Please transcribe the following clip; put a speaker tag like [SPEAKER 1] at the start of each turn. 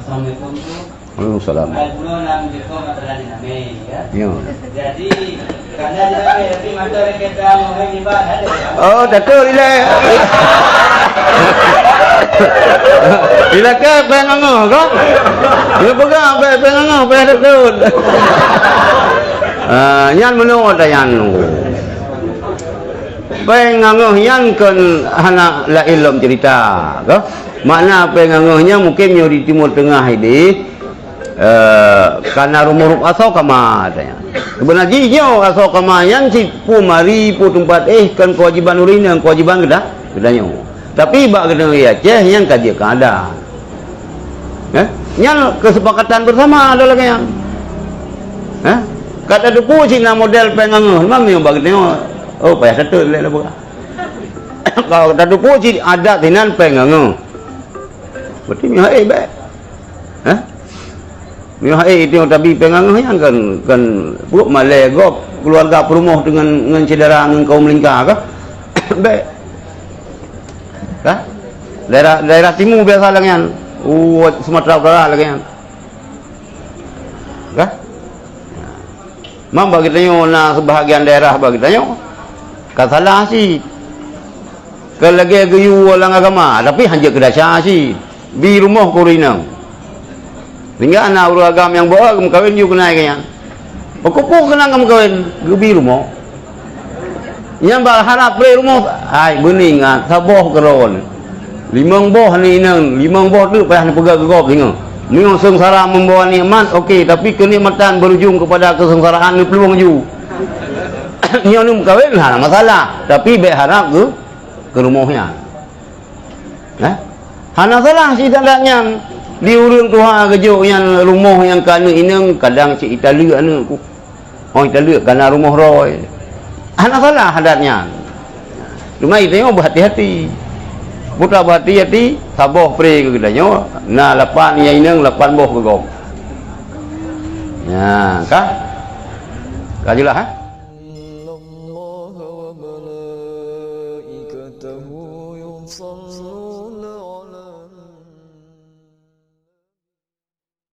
[SPEAKER 1] Assalamualaikum.
[SPEAKER 2] Waalaikumsalam.
[SPEAKER 1] Al-Quran nam jeko matalah di name ya.
[SPEAKER 2] Ya.
[SPEAKER 1] Jadi karena di name tapi mata kita mau ibadah ada.
[SPEAKER 2] Oh, betul ile. Ile ke pengango kok? Ile pegang pengango betul. Yan menurut yan. Pengango yan kan hana la ilm cerita, kok? Makna pengangohnya mungkin di Timur Tengah ini karena rumah asal kama katanya. Sebenarnya asal kama yang si pumari pu tempat kan kewajiban urin yang kewajiban gedanya. Tapi bak gedang Aceh yang kaji ada. Yang kesepakatan bersama adalah yang kata duku Cina model pengangoh memang yang bak gedang oh payah satu le lah. Kalau kata duku Cina ada tinan pengangoh. Berarti mihai baik. Mihai itu tapi pengangoh yang kan buruk Malay gop keluarga perumah dengan saudara dengan kaum lingkar kah? Baik. Kah? Daerah timur biasa lagi kan. Sumatera Utara lagi kan. Kah? Mam bagi tanya na sebahagian daerah bagi tanya. Kasalah sih. Kelagi geyu orang agama tapi hanya kedasa sih. Di rumah kurinang. Sehingga anak orang agama yang bawa kamu kawin juga naik kan. Pokok kena kamu kawin gebi rumah. Yang berharap beri rumah, hai bening ah saboh keron. Limang boh ni nang, limang boh tu payah nak pegang gegop tengok. Memang sengsara membawa nikmat, okey, tapi kenikmatan berujung kepada kesengsaraan ni peluang ju. Ni anu kawin lah masalah, tapi baik harap ke rumahnya. Hana salah si tandanya di urang tuha kejuk yang rumah yang kana inang kadang si Italia anu ku. Oh Italia kana rumah roy. Hana salah hadatnya. Cuma itu yang berhati-hati. Putra berhati-hati saboh pre ke gedanya. Nah lapan yang inang lapan boh ke gom. Ya, kah? Kajilah ha?